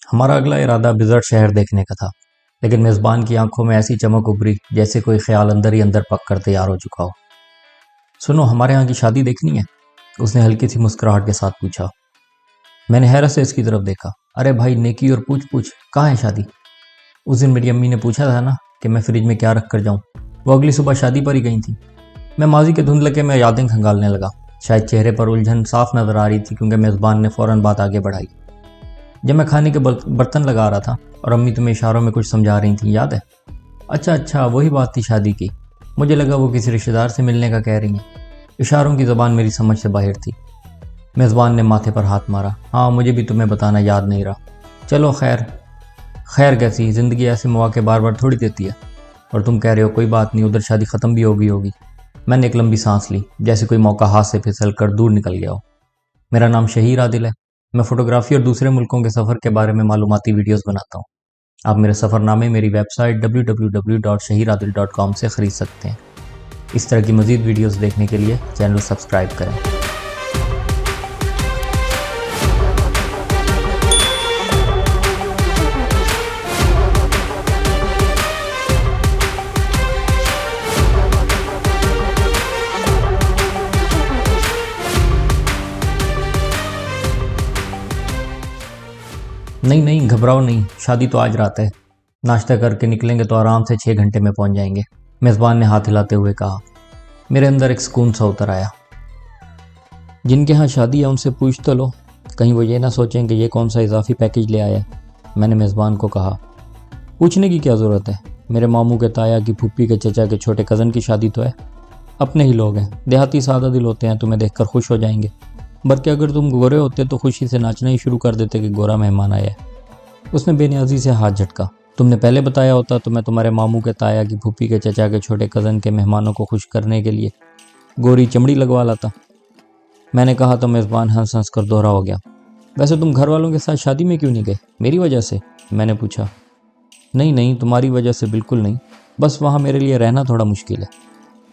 ہمارا اگلا ارادہ بزرٹ شہر دیکھنے کا تھا، لیکن میزبان کی آنکھوں میں ایسی چمک ابھری جیسے کوئی خیال اندر ہی اندر پک کر تیار ہو چکا ہو۔ سنو، ہمارے ہاں کی شادی دیکھنی ہے؟ اس نے ہلکی سی مسکراہٹ کے ساتھ پوچھا۔ میں نے حیرت سے اس کی طرف دیکھا۔ ارے بھائی، نیکی اور پوچھ کہاں ہے شادی؟ اس دن میری امی نے پوچھا تھا نا کہ میں فریج میں کیا رکھ کر جاؤں، وہ اگلی صبح شادی پر ہی گئی تھی۔ میں ماضی کے دھندلکے میں یادیں کھنگالنے لگا۔ شاید چہرے پر الجھن صاف نظر آ رہی تھی کیونکہ میزبان نے فوراً بات آگے بڑھائی۔ جب میں کھانے کے برتن لگا رہا تھا اور امی تمہیں اشاروں میں کچھ سمجھا رہی تھیں، یاد ہے؟ اچھا وہی بات تھی شادی کی۔ مجھے لگا وہ کسی رشتہ دار سے ملنے کا کہہ رہی ہیں۔ اشاروں کی زبان میری سمجھ سے باہر تھی۔ میزبان نے ماتھے پر ہاتھ مارا۔ ہاں، مجھے بھی تمہیں بتانا یاد نہیں رہا۔ چلو خیر کیسی زندگی ایسے مواقع بار بار تھوڑی دیتی ہے۔ اور تم کہہ رہے ہو کوئی بات نہیں، ادھر شادی ختم بھی ہوگی۔ میں نے ایک لمبی سانس لی، جیسے کوئی موقع ہاتھ سے پھسل کر دور نکل گیا ہو۔ میرا نام شہیر عادل ہے۔ میں فوٹوگرافی اور دوسرے ملکوں کے سفر کے بارے میں معلوماتی ویڈیوز بناتا ہوں۔ آپ میرے سفر نامے میری ویب سائٹ www.shahiradil.com سے خرید سکتے ہیں۔ اس طرح کی مزید ویڈیوز دیکھنے کے لیے چینل سبسکرائب کریں۔ نہیں گھبراؤ نہیں، شادی تو آج رات ہے۔ ناشتہ کر کے نکلیں گے تو آرام سے 6 گھنٹے میں پہنچ جائیں گے، میزبان نے ہاتھ ہلاتے ہوئے کہا۔ میرے اندر ایک سکون سا اتر آیا۔ جن کے ہاں شادی ہے ان سے پوچھ تو لو، کہیں وہ یہ نہ سوچیں کہ یہ کون سا اضافی پیکیج لے آیا ہے، میں نے میزبان کو کہا۔ پوچھنے کی کیا ضرورت ہے؟ میرے ماموں کے تایا کی پھوپھی کے چچا کے چھوٹے کزن کی شادی تو ہے، اپنے ہی لوگ ہیں، دیہاتی سادہ دل ہوتے ہیں، تمہیں دیکھ کر خوش ہو جائیں گے۔ بلکہ اگر تم گورے ہوتے تو خوشی سے ناچنا ہی شروع کر دیتے کہ گورا مہمان آیا ہے۔ اس نے بے نیازی سے ہاتھ جھٹکا۔ تم نے پہلے بتایا ہوتا تو میں تمہارے ماموں کے تایا کی پھوپھی کے چچا کے چھوٹے کزن کے مہمانوں کو خوش کرنے کے لیے گوری چمڑی لگوا لاتا، میں نے کہا تو میزبان ہنس کر دوہرا ہو گیا۔ ویسے تم گھر والوں کے ساتھ شادی میں کیوں نہیں گئے؟ میری وجہ سے؟ میں نے پوچھا۔ نہیں تمہاری وجہ سے بالکل نہیں، بس وہاں میرے لیے رہنا تھوڑا مشکل ہے۔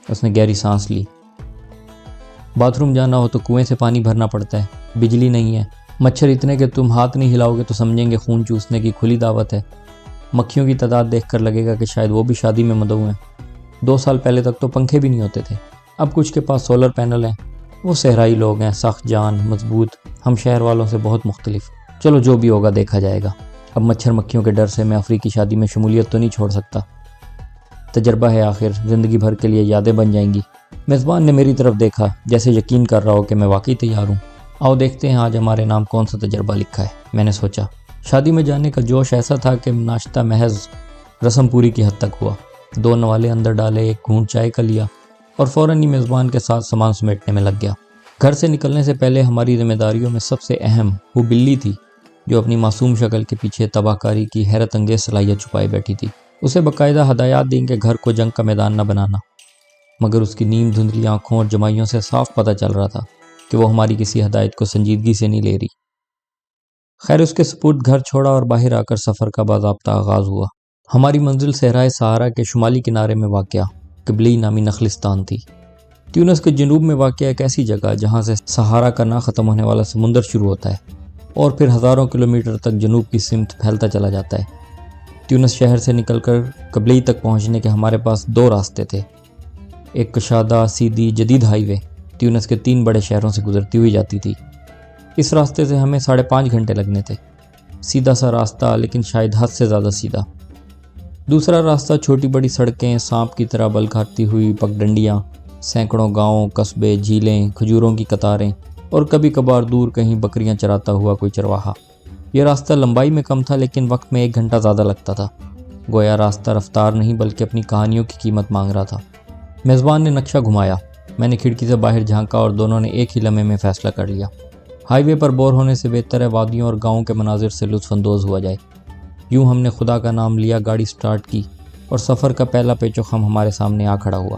اس نے گہری سانس لی۔ باتھ روم جانا ہو تو کنویں سے پانی بھرنا پڑتا ہے، بجلی نہیں ہے، مچھر اتنے کہ تم ہاتھ نہیں ہلاؤ گے تو سمجھیں گے خون چوسنے کی کھلی دعوت ہے، مکھیوں کی تعداد دیکھ کر لگے گا کہ شاید وہ بھی شادی میں مدعو ہیں۔ 2 سال پہلے تک تو پنکھے بھی نہیں ہوتے تھے، اب کچھ کے پاس سولر پینل ہیں۔ وہ صحرائی لوگ ہیں، سخت جان، مضبوط، ہم شہر والوں سے بہت مختلف۔ چلو جو بھی ہوگا دیکھا جائے گا۔ اب مچھر مکھیوں کے ڈر سے میں افریقی شادی میں شمولیت تو نہیں چھوڑ سکتا۔ تجربہ ہے آخر، زندگی بھر کے لیے یادیں بن جائیں گی۔ میزبان نے میری طرف دیکھا جیسے یقین کر رہا ہو کہ میں واقعی تیار ہوں۔ آؤ دیکھتے ہیں آج ہمارے نام کون سا تجربہ لکھا ہے، میں نے سوچا۔ شادی میں جانے کا جوش ایسا تھا کہ ناشتہ محض رسم پوری کی حد تک ہوا۔ 2 نوالے اندر ڈالے، ایک گھونٹ چائے کا لیا اور فوراً ہی میزبان کے ساتھ سامان سمیٹنے میں لگ گیا۔ گھر سے نکلنے سے پہلے ہماری ذمہ داریوں میں سب سے اہم وہ بلی تھی جو اپنی معصوم شکل کے پیچھے تباہ کاری کی حیرت انگیز صلاحیت چھپائے بیٹھی تھی۔ اسے باقاعدہ ہدایات دیں کہ گھر کو جنگ کا میدان نہ بنانا، مگر اس کی نیم دھندلی آنکھوں اور جمائیوں سے صاف پتہ چل رہا تھا کہ وہ ہماری کسی ہدایت کو سنجیدگی سے نہیں لے رہی۔ خیر، اس کے سپرد گھر چھوڑا اور باہر آ کر سفر کا باضابطہ آغاز ہوا۔ ہماری منزل صحرائے سہارا کے شمالی کنارے میں واقع قبلی نامی نخلستان تھی۔ تیونس کے جنوب میں واقع ایک ایسی جگہ جہاں سے سہارا کا نہ ختم ہونے والا سمندر شروع ہوتا ہے اور پھر ہزاروں کلومیٹر تک جنوب کی سمت پھیلتا چلا جاتا ہے۔ تیونس شہر سے نکل کر قبلی تک پہنچنے کے ہمارے پاس 2 راستے تھے۔ ایک کشادہ سیدھی جدید ہائی وے تیونس کے 3 بڑے شہروں سے گزرتی ہوئی جاتی تھی۔ اس راستے سے ہمیں 5.5 گھنٹے لگنے تھے، سیدھا سا راستہ لیکن شاید حد سے زیادہ سیدھا۔ دوسرا راستہ چھوٹی بڑی سڑکیں، سانپ کی طرح بل کھاتی ہوئی پگڈنڈیاں، سینکڑوں گاؤں، قصبے، جھیلیں، کھجوروں کی قطاریں اور کبھی کبھار دور کہیں بکریاں چراتا ہوا کوئی چرواہا۔ یہ راستہ لمبائی میں کم تھا لیکن وقت میں 1 گھنٹہ زیادہ لگتا تھا۔ گویا راستہ رفتار نہیں بلکہ اپنی کہانیوں کی قیمت مانگ رہا تھا۔ میزبان نے نقشہ گھمایا، میں نے کھڑکی سے باہر جھانکا اور دونوں نے ایک ہی لمحے میں فیصلہ کر لیا۔ ہائی وے پر بور ہونے سے بہتر ہے وادیوں اور گاؤں کے مناظر سے لطف اندوز ہوا جائے۔ یوں ہم نے خدا کا نام لیا، گاڑی سٹارٹ کی اور سفر کا پہلا پیچ و خم ہمارے سامنے آ کھڑا ہوا۔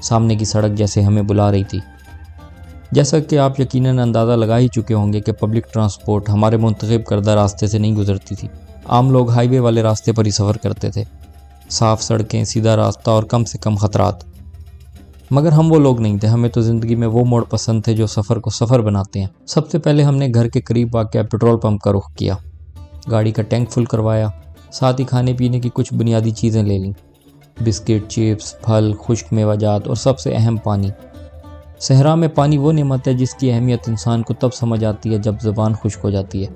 سامنے کی سڑک جیسے ہمیں بلا رہی تھی۔ جیسا کہ آپ یقیناً اندازہ لگا ہی چکے ہوں گے کہ پبلک ٹرانسپورٹ ہمارے منتخب کردہ راستے سے نہیں گزرتی تھی۔ عام لوگ ہائی وے والے راستے پر ہی سفر کرتے تھے، صاف سڑکیں، سیدھا راستہ اور کم سے کم خطرات۔ مگر ہم وہ لوگ نہیں تھے، ہمیں تو زندگی میں وہ موڑ پسند تھے جو سفر کو سفر بناتے ہیں۔ سب سے پہلے ہم نے گھر کے قریب واقع پیٹرول پمپ کا رخ کیا۔ گاڑی کا ٹینک فل کروایا، ساتھ ہی کھانے پینے کی کچھ بنیادی چیزیں لے لیں، بسکٹ، چپس، پھل، خشک میوہ جات اور سب سے اہم پانی۔ صحرا میں پانی وہ نعمت ہے جس کی اہمیت انسان کو تب سمجھ آتی ہے جب زبان خشک ہو جاتی ہے۔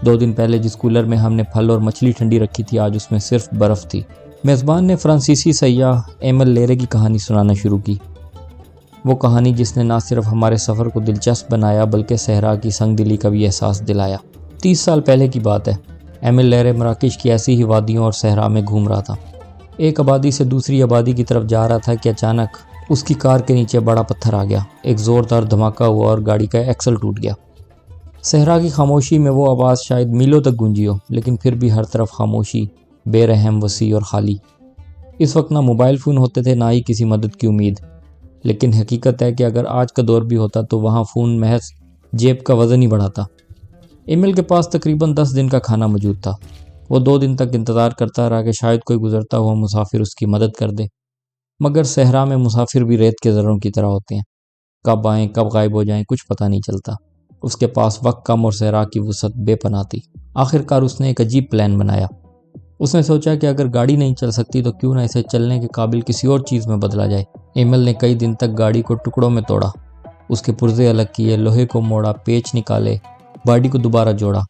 2 دن پہلے جس کولر میں ہم نے پھل اور مچھلی ٹھنڈی رکھی تھی، آج اس میں صرف برف تھی۔ میزبان نے فرانسیسی سیاح ایمل لیرے کی کہانی سنانا شروع کی، وہ کہانی جس نے نہ صرف ہمارے سفر کو دلچسپ بنایا بلکہ صحرا کی سنگ دلی کا بھی احساس دلایا۔ 30 سال پہلے کی بات ہے، ایمل لیرے مراکش کی ایسی ہی وادیوں اور صحرا میں گھوم رہا تھا۔ ایک آبادی سے دوسری آبادی کی طرف جا رہا تھا کہ اچانک اس کی کار کے نیچے بڑا پتھر آ گیا، ایک زوردار دھماکہ ہوا اور گاڑی کا ایکسل ٹوٹ گیا۔ صحرا کی خاموشی میں وہ آواز شاید میلوں تک گونجی ہو، لیکن پھر بھی ہر طرف خاموشی، بے رحم، وسیع اور خالی۔ اس وقت نہ موبائل فون ہوتے تھے، نہ ہی کسی مدد کی امید، لیکن حقیقت ہے کہ اگر آج کا دور بھی ہوتا تو وہاں فون محض جیب کا وزن ہی بڑھاتا۔ ایمل کے پاس تقریباً 10 دن کا کھانا موجود تھا۔ وہ 2 دن تک انتظار کرتا رہا کہ شاید کوئی گزرتا ہوا مسافر اس کی مدد کر دے، مگر صحرا میں مسافر بھی ریت کے ذروں کی طرح ہوتے ہیں، کب آئیں کب غائب ہو جائیں کچھ پتہ نہیں چلتا۔ اس کے پاس وقت کم اور صحرا کی وسعت بے پناہ تھی۔ آخر کار اس نے ایک عجیب پلان بنایا۔ اس نے سوچا کہ اگر گاڑی نہیں چل سکتی تو کیوں نہ اسے چلنے کے قابل کسی اور چیز میں بدلا جائے۔ ایمل نے کئی دن تک گاڑی کو ٹکڑوں میں توڑا، اس کے پرزے الگ کیے، لوہے کو موڑا، پیچ نکالے، باڈی کو دوبارہ جوڑا۔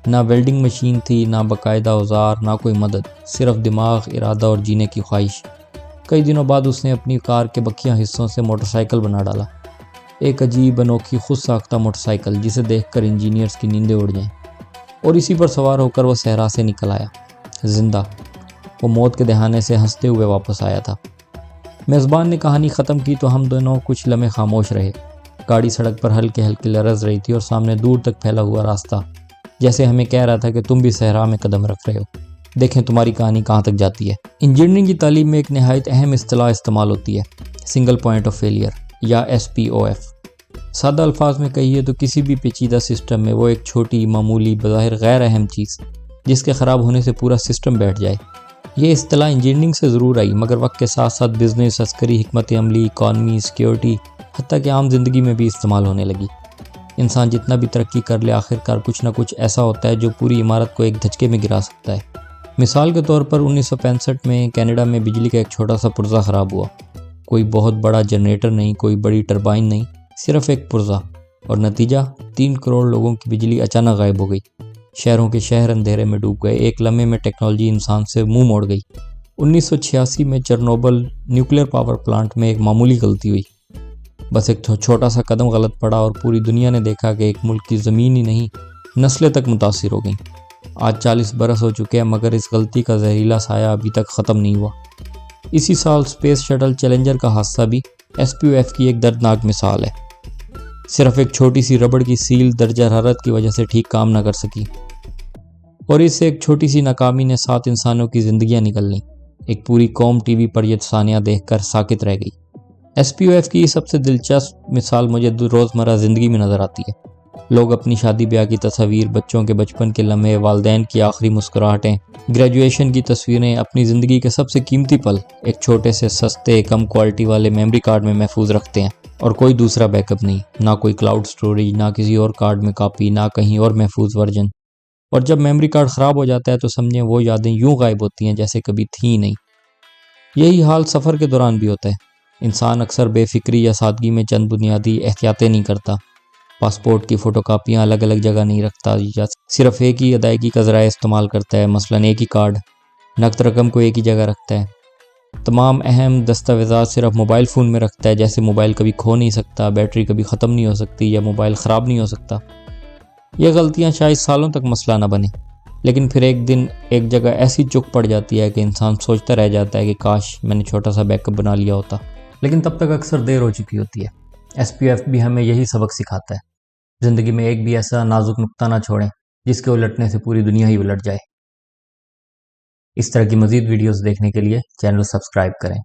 نہ ویلڈنگ مشین تھی، نہ باقاعدہ اوزار، نہ کوئی مدد، صرف دماغ، ارادہ اور جینے کی خواہش۔ کئی دنوں بعد اس نے اپنی کار کے بقیہ حصوں سے موٹر سائیکل بنا ڈالا، ایک عجیب انوکھی خود ساختہ موٹر سائیکل جسے دیکھ کر انجینئرز کی نیندیں اڑ جائیں، اور اسی پر سوار ہو کر وہ صحرا سے نکل آیا، زندہ۔ وہ موت کے دہانے سے ہنستے ہوئے واپس آیا تھا۔ میزبان نے کہانی ختم کی تو ہم دونوں کچھ لمحے خاموش رہے۔ گاڑی سڑک پر ہلکے ہلکے لرز رہی تھی اور سامنے دور تک پھیلا ہوا راستہ جیسے ہمیں کہہ رہا تھا کہ تم بھی صحرا میں قدم رکھ رہے ہو، دیکھیں تمہاری کہانی کہاں تک جاتی ہے۔ انجینئرنگ کی تعلیم میں ایک نہایت اہم اصطلاح استعمال ہوتی ہے، سنگل پوائنٹ آف فیلئر یا SPOF۔ سادہ الفاظ میں کہیے تو کسی بھی پیچیدہ سسٹم میں وہ ایک چھوٹی، معمولی، بظاہر غیر اہم چیز جس کے خراب ہونے سے پورا سسٹم بیٹھ جائے۔ یہ اصطلاح انجینئرنگ سے ضرور آئی، مگر وقت کے ساتھ ساتھ بزنس، عسکری، حکمت عملی، اکانومی، سیکیورٹی، حتیٰ کہ عام زندگی میں بھی استعمال ہونے لگی۔ انسان جتنا بھی ترقی کر لے، آخر کار کچھ نہ کچھ ایسا ہوتا ہے جو پوری عمارت کو ایک دھچکے میں گرا سکتا ہے۔ مثال کے طور پر 1965 میں کینیڈا میں بجلی کا ایک چھوٹا سا پرزہ خراب ہوا، کوئی بہت بڑا جنریٹر نہیں، کوئی بڑی ٹربائن نہیں، صرف ایک پرزہ، اور نتیجہ 3 کروڑ لوگوں کی بجلی اچانک غائب ہو گئی۔ شہروں کے شہر اندھیرے میں ڈوب گئے، ایک لمحے میں ٹیکنالوجی انسان سے منہ موڑ گئی۔ 1986 میں چرنوبل نیوکلیر پاور پلانٹ میں ایک معمولی غلطی ہوئی، بس ایک چھوٹا سا قدم غلط پڑا اور پوری دنیا نے دیکھا کہ ایک ملک کی زمین ہی نہیں، نسلیں تک متاثر ہو گئیں۔ آج 40 برس ہو چکے ہیں، مگر اس غلطی کا زہریلا سایہ ابھی تک ختم نہیں ہوا۔ اسی سال اسپیس شٹل چیلنجر کا حادثہ بھی SPOF کی ایک دردناک مثال ہے۔ صرف ایک چھوٹی سی ربڑ کی سیل درجہ حرارت کی وجہ سے ٹھیک کام نہ کر سکی، اور اس سے ایک چھوٹی سی ناکامی نے 7 انسانوں کی زندگیاں نکل لیں۔ ایک پوری قوم ٹی وی پر یہ ثانیہ دیکھ کر ساکت رہ گئی۔ SPOF کی سب سے دلچسپ مثال مجھے روزمرہ زندگی میں نظر آتی ہے۔ لوگ اپنی شادی بیاہ کی تصاویر، بچوں کے بچپن کے لمحے، والدین کی آخری مسکراہٹیں، گریجویشن کی تصویریں، اپنی زندگی کے سب سے قیمتی پل ایک چھوٹے سے سستے، کم کوالٹی والے میموری کارڈ میں محفوظ رکھتے ہیں، اور کوئی دوسرا بیک اپ نہیں، نہ کوئی کلاؤڈ سٹوریج، نہ کسی اور کارڈ میں کاپی، نہ کہیں اور محفوظ ورژن۔ اور جب میموری کارڈ خراب ہو جاتا ہے تو سمجھیں وہ یادیں یوں غائب ہوتی ہیں جیسے کبھی تھیں ہی نہیں۔ یہی حال سفر کے دوران بھی ہوتا ہے۔ انسان اکثر بے فکری یا سادگی میں چند بنیادی احتیاطیں نہیں کرتا، پاسپورٹ کی فوٹو کاپیاں الگ الگ جگہ نہیں رکھتا، یا صرف ایک ہی ادائیگی کا ذرائع استعمال کرتا ہے، مثلاً ایک ہی کارڈ، نقد رقم کو ایک ہی جگہ رکھتا ہے، تمام اہم دستاویزات صرف موبائل فون میں رکھتا ہے، جیسے موبائل کبھی کھو نہیں سکتا، بیٹری کبھی ختم نہیں ہو سکتی، یا موبائل خراب نہیں ہو سکتا۔ یہ غلطیاں شاید سالوں تک مسئلہ نہ بنے، لیکن پھر ایک دن ایک جگہ ایسی چک پڑ جاتی ہے کہ انسان سوچتا رہ جاتا ہے کہ کاش میں نے چھوٹا سا بیک اپ بنا لیا ہوتا، لیکن تب تک اکثر دیر ہو چکی ہوتی ہے۔ SPOF بھی ہمیں یہی سبق سکھاتا ہے، زندگی میں ایک بھی ایسا نازک نقطہ نہ چھوڑیں جس کے الٹنے سے پوری دنیا ہی الٹ جائے۔ اس طرح کی مزید ویڈیوز دیکھنے کے لیے چینل سبسکرائب کریں۔